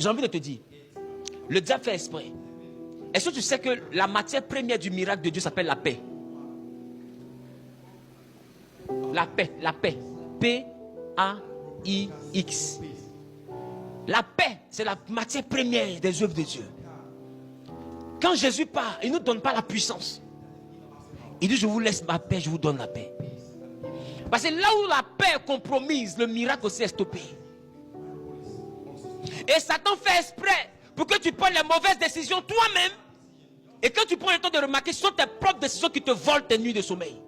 J'ai envie de te dire, le diable fait exprès. Est-ce que tu sais que la matière première du miracle de Dieu s'appelle la paix? La paix, la paix. P-A-I-X. La paix, c'est la matière première des œuvres de Dieu. Quand Jésus part, il ne nous donne pas la puissance. Il dit, je vous laisse ma paix, je vous donne la paix. Parce que là où la paix est compromise, le miracle aussi est stoppé. Et Satan fait exprès pour que tu prennes les mauvaises décisions toi-même. Et quand tu prends le temps de remarquer, ce sont tes propres décisions qui te volent tes nuits de sommeil.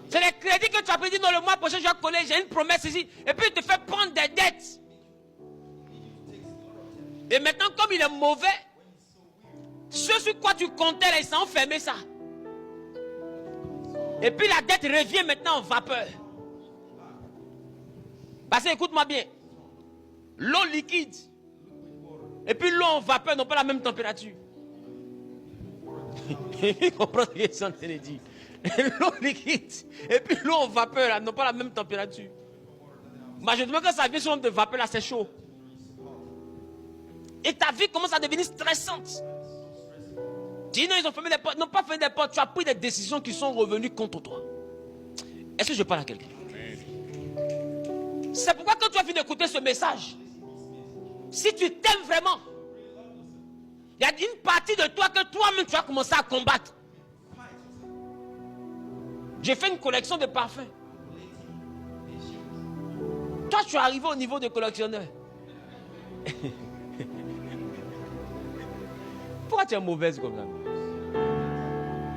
C'est les crédits que tu as pris, dans le mois prochain, je vais coller, j'ai une promesse ici. Et puis il te fait prendre des dettes. Et maintenant, comme il est mauvais, ce sur quoi tu comptais, là, il s'est enfermé ça. Et puis la dette revient maintenant en vapeur. Parce que écoute-moi bien. L'eau liquide et puis l'eau en vapeur n'ont pas la même température. Il comprend ce que je suis en train de dire. L'eau liquide et puis l'eau en vapeur n'ont pas la même température. Mais je demande quand ça vient sur l'eau de vapeur, là c'est chaud. Et ta vie commence à devenir stressante. Dis non, ils ont fermé des portes. N'ont pas fermé des portes. Tu as pris des décisions qui sont revenues contre toi. Est-ce que je parle à quelqu'un? C'est pourquoi quand tu as fini d'écouter ce message, si tu t'aimes vraiment, il y a une partie de toi que toi-même tu as commencé à combattre. J'ai fait une collection de parfums. Toi, tu es arrivé au niveau de collectionneur. Pourquoi tu es mauvaise comme ça?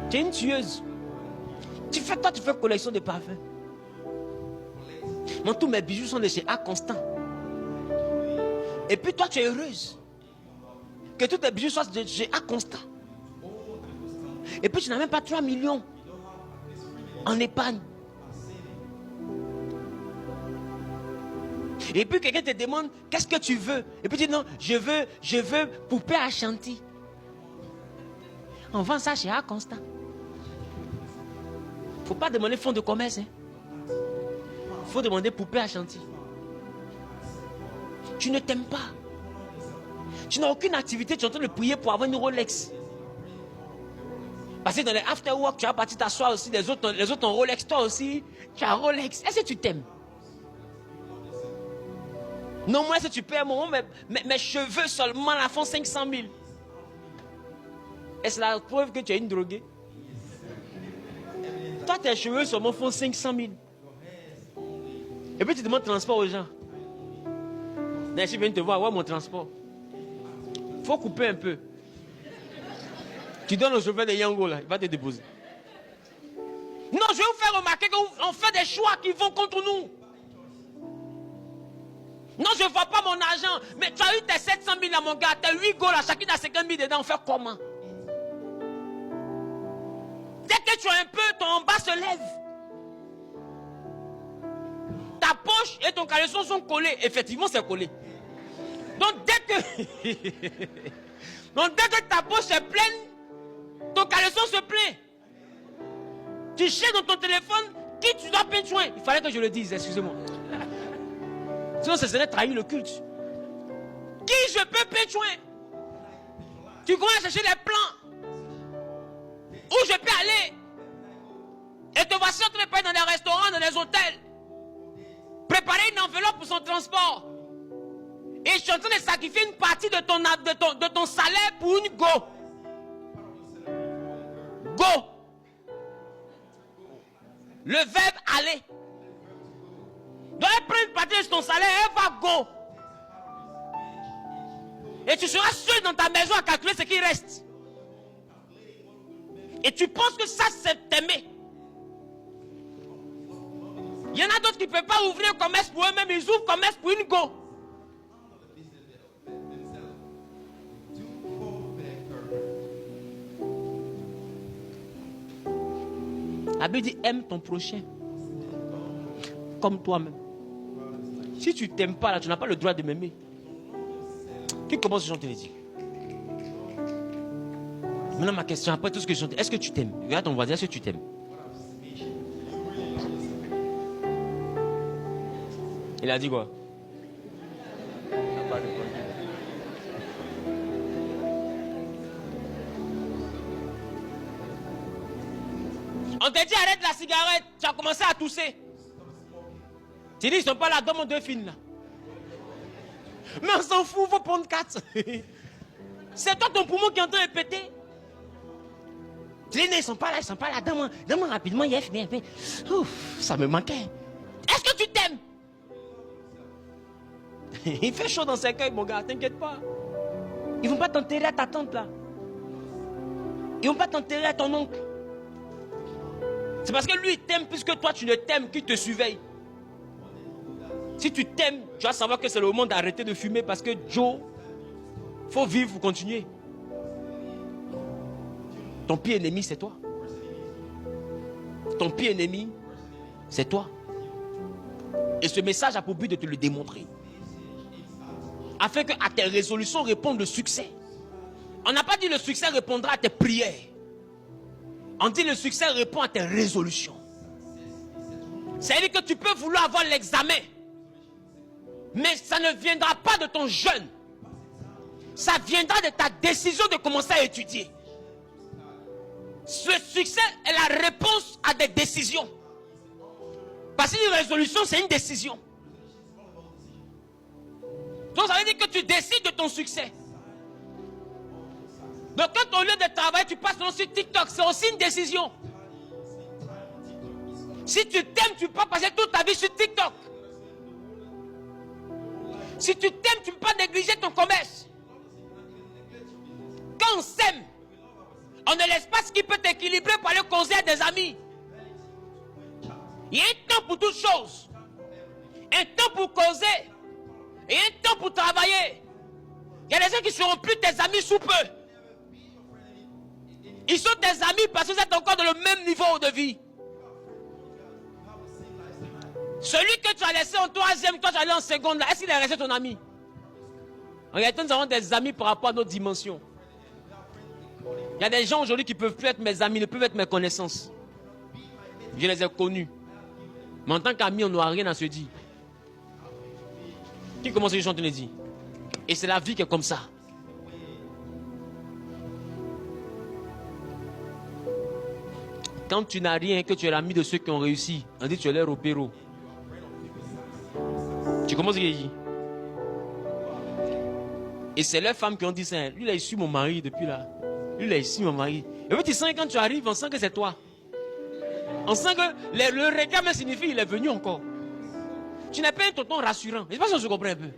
Tu es une tueuse. Toi, tu fais collection de parfums. Moi, tous mes bijoux sont de chez A Constant. Et puis toi, tu es heureuse que tous tes bijoux soient de chez A Constant. Et puis tu n'as même pas 3 millions en épargne. Et puis quelqu'un te demande, qu'est-ce que tu veux? Et puis tu dis non, je veux poupée à Chantilly. On vend ça chez A Constant. Faut pas demander fonds de commerce. Hein. Faut demander poupée à Chantilly. Tu ne t'aimes pas. Tu n'as aucune activité, tu es en train de prier pour avoir une Rolex. Parce que dans les after-work, tu vas partir t'asseoir aussi, les autres ont Rolex, toi aussi, tu as Rolex. Est-ce que tu t'aimes? Non, moi, est-ce que tu paies mes cheveux seulement la font 500 000? Est-ce la preuve que tu es une droguée? Toi, tes cheveux seulement font 500 000. Et puis tu demandes transport aux gens. Je viens te voir, ouais, mon transport. Faut couper un peu. Tu donnes au chauffeur de Yango là, il va te déposer. Non, je vais vous faire remarquer qu'on fait des choix qui vont contre nous. Non, je ne vois pas mon argent. Mais tu as eu tes 700 000 là, mon gars. Tes 8 go là, chacune a 50 000 dedans. On fait comment? Dès que tu as un peu, ton en bas se lève. Ta poche et ton caleçon sont collés. Effectivement, c'est collé. Donc, dès que ta poche est pleine, ton caleçon se plaît. Tu cherches dans ton téléphone qui tu dois péchoin. Il fallait que je le dise, excusez-moi. Sinon, ce serait trahir le culte. Qui je peux péchoin? Tu commences à chercher les plans. Où je peux aller? Et te voici en train de payer dans des restaurants, dans des hôtels. Préparer une enveloppe pour son transport. Et je suis en train de sacrifier une partie de ton salaire pour une go. Go. Le verbe aller. Donc elle prend une partie de ton salaire, elle va go. Et tu seras seul dans ta maison à calculer ce qui reste. Et tu penses que ça c'est t'aimer. Il y en a d'autres qui ne peuvent pas ouvrir un commerce pour eux-mêmes, ils ouvrent un commerce pour une go. La Bible dit aime ton prochain comme toi-même. Si tu ne t'aimes pas là, tu n'as pas le droit de m'aimer. Qui commence ce que je te dis? Maintenant ma question, après tout ce que je te dis, est-ce que tu t'aimes? Regarde ton voisin, est-ce que tu t'aimes? Il a dit quoi? On t'a dit arrête la cigarette, tu as commencé à tousser. Tu dis, ils ne sont pas là, donne-moi 2 films là. Mais on s'en fout, il faut prendre 4. C'est toi ton poumon qui est en train de péter. Tu dis, non, ils ne sont pas là, donne-moi rapidement, Ouf, ça me manquait. Est-ce que tu t'aimes? Il fait chaud dans ses cueils, mon gars, t'inquiète pas. Ils ne vont pas t'enterrer à ta tante là. Ils ne vont pas t'enterrer à ton oncle. C'est parce que lui, il t'aime plus que toi, tu ne t'aimes qu'il te surveille. Si tu t'aimes, tu vas savoir que c'est le moment d'arrêter de fumer parce que Joe, il faut vivre pour continuer. Ton pire ennemi, c'est toi. Ton pire ennemi, c'est toi. Et ce message a pour but de te le démontrer. Afin qu'à tes résolutions répondent le succès. On n'a pas dit le succès répondra à tes prières. On dit le succès répond à tes résolutions. C'est-à-dire que tu peux vouloir avoir l'examen. Mais ça ne viendra pas de ton jeûne. Ça viendra de ta décision de commencer à étudier. Ce succès est la réponse à des décisions. Parce qu'une résolution, c'est une décision. Donc ça veut dire que tu décides de ton succès. Donc quand au lieu de travailler, tu passes sur TikTok, c'est aussi une décision. Si tu t'aimes, tu peux pas passer toute ta vie sur TikTok. Si tu t'aimes, tu ne peux pas négliger ton commerce. Quand on s'aime, on ne laisse pas ce qui peut t'équilibrer pour aller causer à des amis. Il y a un temps pour toutes choses. Un temps pour causer. Et un temps pour travailler. Il y a des gens qui ne seront plus tes amis sous peu. Ils sont tes amis parce que vous êtes encore dans le même niveau de vie. Celui que tu as laissé en 3e, toi tu as allé en seconde, là, est-ce qu'il est resté ton ami? En réalité, nous avons des amis par rapport à notre dimension. Il y a des gens aujourd'hui qui peuvent plus être mes amis, ne peuvent être mes connaissances. Je les ai connus. Mais en tant qu'amis, on n'aura rien à se dire. Qui commence à dire, je te le dis. Et c'est la vie qui est comme ça. Quand tu n'as rien, que tu es l'ami de ceux qui ont réussi, on dit que tu es leur opéro. Tu commences à dire. Et c'est leurs femmes qui ont dit ça. Lui, il a issu mon mari depuis là. Lui, il a issu mon mari. Et puis tu sens que quand tu arrives, on sent que c'est toi. On sent que le regard même signifie qu'il est venu encore. Tu n'es pas un tonton rassurant. Je ne sais pas si on se comprend un peu.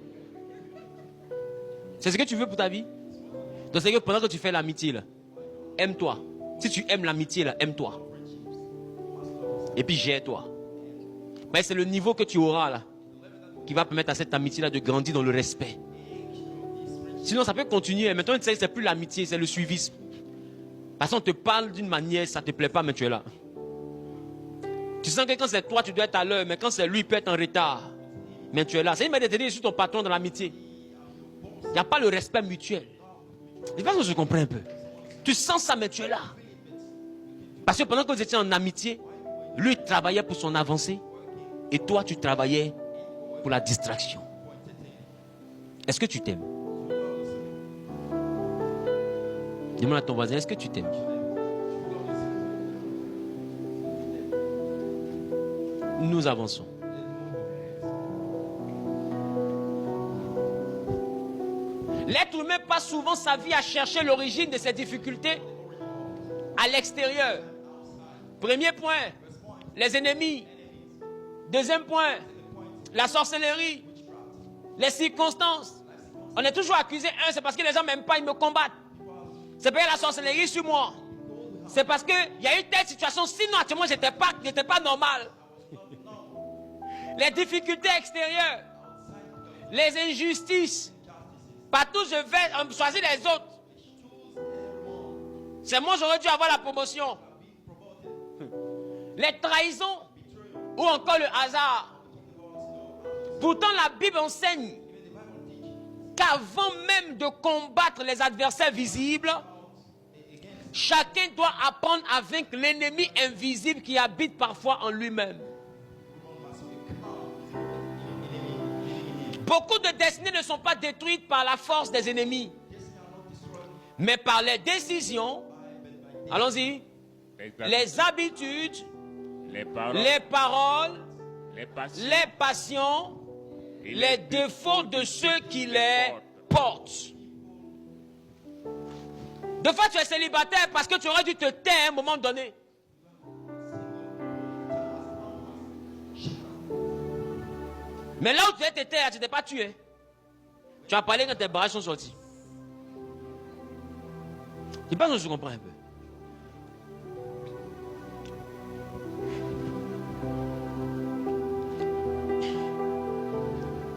C'est ce que tu veux pour ta vie. Donc c'est que pendant que tu fais l'amitié là, aime-toi. Si tu aimes l'amitié là, aime-toi. Et puis gère-toi. Mais c'est le niveau que tu auras là qui va permettre à cette amitié là de grandir dans le respect. Sinon ça peut continuer. Maintenant tu sais, c'est plus l'amitié, c'est le suivisme. Parce qu'on te parle d'une manière, ça ne te plaît pas, mais tu es là. Tu sens que quand c'est toi, tu dois être à l'heure, mais quand c'est lui, il peut être en retard. Mais tu es là. C'est une manière de te dire, je suis ton patron dans l'amitié. Il n'y a pas le respect mutuel. Je sais pas si je comprends un peu. Tu sens ça, mais tu es là. Parce que pendant que vous étiez en amitié, lui travaillait pour son avancée et toi, tu travaillais pour la distraction. Est-ce que tu t'aimes? Demande à ton voisin, est-ce que tu t'aimes? Nous avançons. L'être humain passe souvent sa vie à chercher l'origine de ses difficultés à l'extérieur. Premier point, les ennemis. Deuxième point, la sorcellerie, les circonstances. On est toujours accusé, c'est parce que les gens ne m'aiment pas, ils me combattent. C'est parce que la sorcellerie sur moi. C'est parce qu'il y a eu telle situation, sinon actuellement je n'étais pas normal. Les difficultés extérieures, les injustices. Partout je vais choisir les autres. C'est moi j'aurais dû avoir la promotion. Les trahisons ou encore le hasard. Pourtant la Bible enseigne qu'avant même de combattre les adversaires visibles, chacun doit apprendre à vaincre l'ennemi invisible qui habite parfois en lui-même. Beaucoup de destinées ne sont pas détruites par la force des ennemis, mais par les décisions, allons-y, les habitudes, les paroles, les paroles, les passions, les passions, et les défauts de ceux qui les portent. Des fois, tu es célibataire parce que tu aurais dû te taire à un moment donné. Mais là où tu étais, tu t'es pas tué. Tu as parlé quand tes barrages sont sortis. Je pense que je comprends un peu.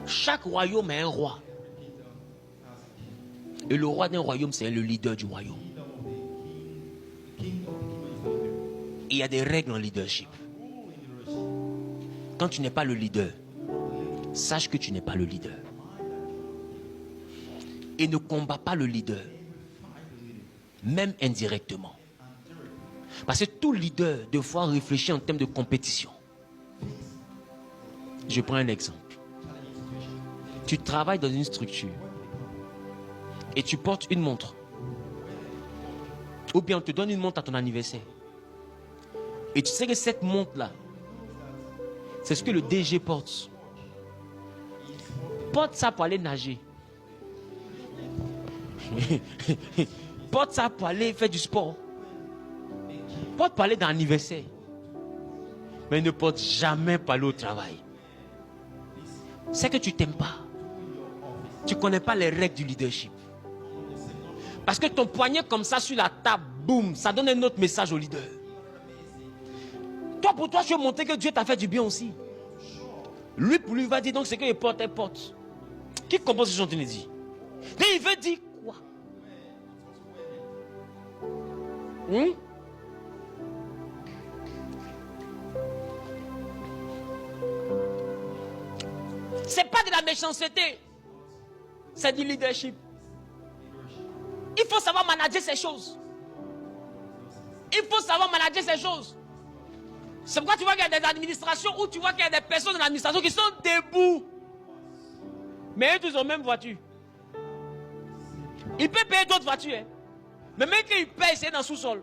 Chaque royaume a un roi. Et le roi d'un royaume, c'est le leader du royaume. Il y a des règles en leadership. Quand tu n'es pas le leader, sache que tu n'es pas le leader. Et ne combat pas le leader, même indirectement. Parce que tout leader doit fois réfléchir en termes de compétition. Je prends un exemple. Tu travailles dans une structure et tu portes une montre. Ou bien on te donne une montre à ton anniversaire. Et tu sais que cette montre-là, c'est ce que le DG porte. Porte ça pour aller nager. Porte ça pour aller faire du sport. Porte pour aller dans l'anniversaire. Mais ne porte jamais pour aller au travail. C'est que tu t'aimes pas. Tu ne connais pas les règles du leadership. Parce que ton poignet comme ça sur la table, boum, ça donne un autre message au leader. Toi, pour toi, tu veux montrer que Dieu t'a fait du bien aussi. Lui, pour lui, va dire donc c'est qu'il porte, elle porte. Qui comprend ce que je dit? Mais il veut dire quoi? C'est pas de la méchanceté. C'est du leadership. Il faut savoir manager ces choses. Il faut savoir manager ces choses. C'est pourquoi tu vois qu'il y a des administrations où tu vois qu'il y a des personnes dans l'administration qui sont debout. Mais eux, tous ont la même voiture. Ils peuvent payer d'autres voitures. Hein. Mais même qu'ils payent, c'est dans le sous-sol.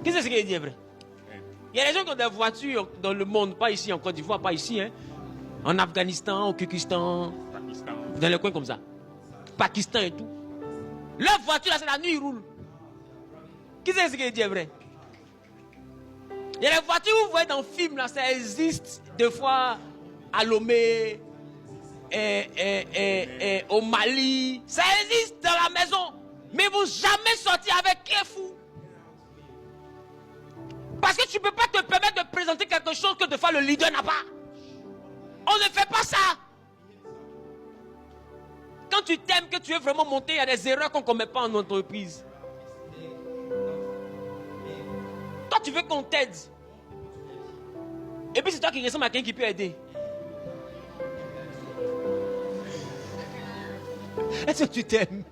Qu'est-ce que c'est qu'il dit vrai? Il y a des gens qui ont des voitures dans le monde, pas ici en Côte d'Ivoire, pas ici. Hein. En Afghanistan, au Kyrgyzstan, dans les coins comme ça. Pakistan et tout. Leur voiture, là, c'est la nuit, ils roulent. Qui c'est ce qu'il dit vrai? Il y a des voitures où vous voyez dans le film, là, ça existe des fois à Lomé, au Mali. Ça existe dans la maison. Mais vous jamais sortir avec qui est fou. Parce que tu ne peux pas te permettre de présenter quelque chose que de fois le leader n'a pas. On ne fait pas ça. Quand tu t'aimes, que tu veux vraiment monter, il y a des erreurs qu'on ne commet pas en entreprise. Toi, tu veux qu'on t'aide. Et puis c'est toi qui ressemble à quelqu'un qui peut aider. Est-ce que tu t'aimes?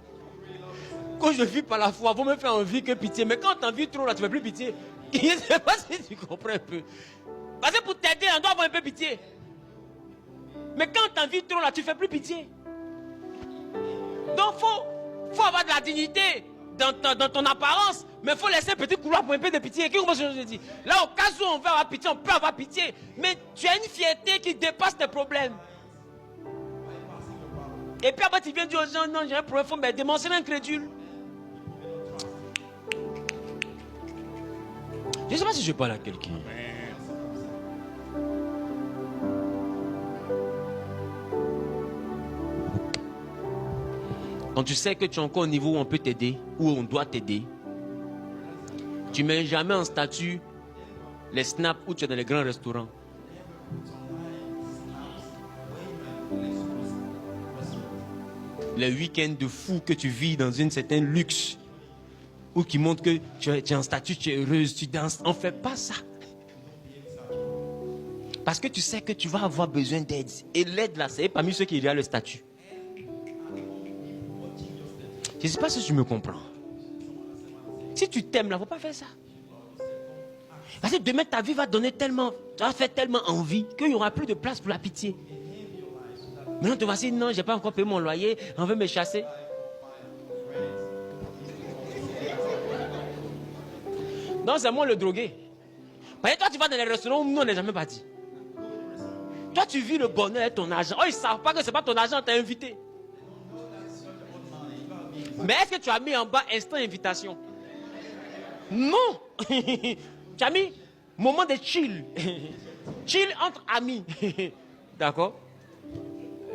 Quand je vis par la foi, vous me faites envie que pitié. Mais quand tu en vis trop, là, tu ne fais plus pitié. Je ne sais pas si tu comprends un peu. Parce que pour t'aider, on doit avoir un peu pitié. Mais quand tu en vis trop, là, tu ne fais plus pitié. Donc, il faut avoir de la dignité dans ton apparence. Mais il faut laisser un petit couloir pour un peu de pitié. Qu'est-ce que je dis? Là, au cas où on veut avoir pitié, on peut avoir pitié. Mais tu as une fierté qui dépasse tes problèmes. Et puis après, tu viens dire aux gens, non, j'ai un problème, il faut m'aider. Mais on serait incrédule. Je ne sais pas si je parle à quelqu'un. Quand tu sais que tu es encore au niveau où on peut t'aider, où on doit t'aider, tu ne mets jamais en statut les snaps où tu es dans les grands restaurants. Les week-ends de fou que tu vis dans un certain luxe, ou qui montre que tu es en statut, tu es heureuse, tu danses. On ne fait pas ça. Parce que tu sais que tu vas avoir besoin d'aide. Et l'aide là, c'est parmi ceux qui ont le statut. Je ne sais pas si tu me comprends. Si tu t'aimes là, il ne faut pas faire ça. Parce que demain, ta vie va donner tellement, tu vas faire tellement envie qu'il n'y aura plus de place pour la pitié. Maintenant, tu vas dire, non, je n'ai pas encore payé mon loyer, on veut me chasser. Non, c'est moi le drogué. Parce que toi, tu vas dans les restaurants où nous, on n'est jamais parti. Toi, tu vis le bonheur avec ton argent. Oh, ils ne savent pas que ce n'est pas ton argent, t'as invité. Mais est-ce que tu as mis en bas instant invitation? Non. Tu as mis moment de chill. Chill entre amis. D'accord?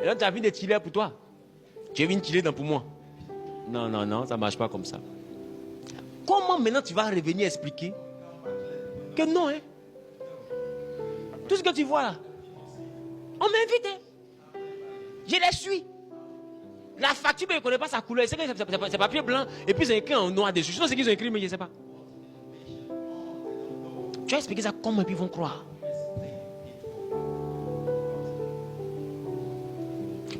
Et là, tu as envie de chiller pour toi. Tu es venu chiller pour moi. Non, non, non, ça ne marche pas comme ça. Comment maintenant tu vas revenir expliquer que non, hein? Tout ce que tu vois là, on m'invite, hein? Je les suis. La facture, mais je ne connais pas sa couleur. C'est papier blanc et puis c'est écrit en noir dessus. Je sais pas ce qu'ils ont écrit, mais je ne sais pas. Tu as expliqué ça comment ils vont croire?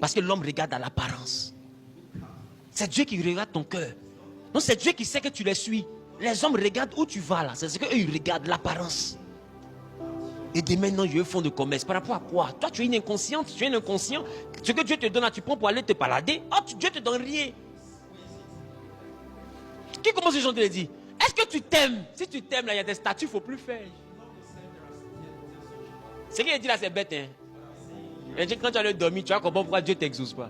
Parce que l'homme regarde à l'apparence. C'est Dieu qui regarde ton cœur. Non, c'est Dieu qui sait que tu les suis. Les hommes regardent où tu vas là. C'est ce qu'eux ils regardent, l'apparence. Et dès maintenant, je font de commerce. Par rapport à quoi? Toi, tu es une inconsciente. Tu es un inconscient. Ce que Dieu te donne là, tu prends pour aller te balader. Oh, Dieu te donne rien. Qui commence ce genre de dire? Est-ce que tu t'aimes? Si tu t'aimes là, il y a des statuts, il ne faut plus faire. Ce qu'il dit là, c'est bête, hein? Et quand tu allais dormir, tu vas comprendre pourquoi Dieu ne t'exauce pas.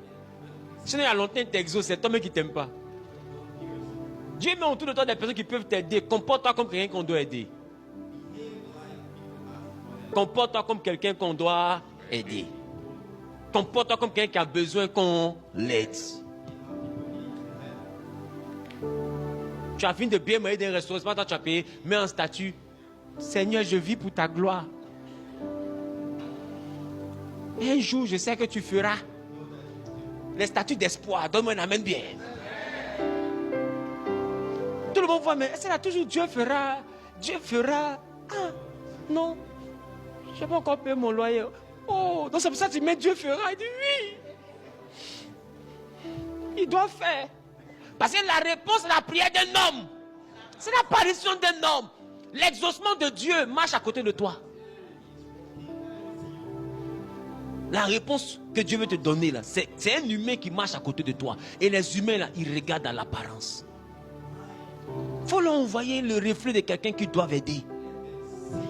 Sinon, il y a longtemps, il t'exauce, c'est toi-même qui ne t'aime pas. Dieu met autour de toi des personnes qui peuvent t'aider. Comporte-toi comme quelqu'un qu'on doit aider. Comporte-toi comme quelqu'un qu'on doit aider. Comporte-toi comme quelqu'un qui a besoin qu'on l'aide. Tu as fini de bien manger dans un restaurant, c'est pas toi tu as payé, mets un statut. Seigneur, je vis pour ta gloire. Un jour, je sais que tu feras les statuts d'espoir. Donne-moi un amen bien. Tout le monde voit, mais c'est là toujours Dieu fera. Dieu fera. Ah, non. Je n'ai pas encore payé mon loyer. Oh, donc c'est pour ça que tu mets Dieu fera. Il dit oui. Il doit faire. Parce que la réponse à la prière d'un homme, c'est l'apparition d'un homme. L'exaucement de Dieu marche à côté de toi. La réponse que Dieu veut te donner là, c'est un humain qui marche à côté de toi. Et les humains là, ils regardent à l'apparence. Il faut leur envoyer le reflet de quelqu'un qui doit aider.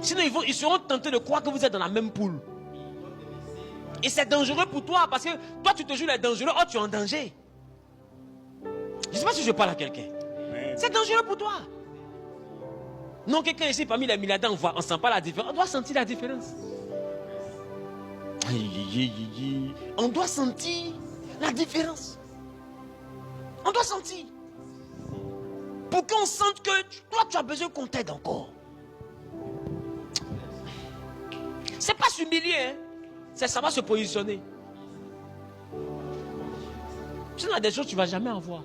Sinon, ils seront tentés de croire que vous êtes dans la même poule. Et c'est dangereux pour toi parce que toi, tu te joues les dangereux. Oh, tu es en danger. Je ne sais pas si je parle à quelqu'un. C'est dangereux pour toi. Non, quelqu'un ici parmi les milliardaires, on ne sent pas la différence. On doit sentir la différence. On doit sentir la différence. On doit sentir. Pour qu'on sente que toi, tu as besoin qu'on t'aide encore. C'est pas s'humilier, hein? C'est savoir se positionner. Sinon, il y a des choses que tu ne vas jamais avoir.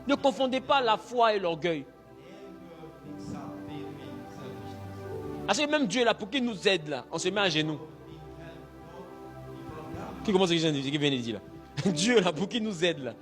Ne confondez pas la foi et l'orgueil. Parce que même Dieu là, pour qu'il nous aide là, on se met à genoux. Qui commence à dire là? Dieu là, pour qu'il nous aide là.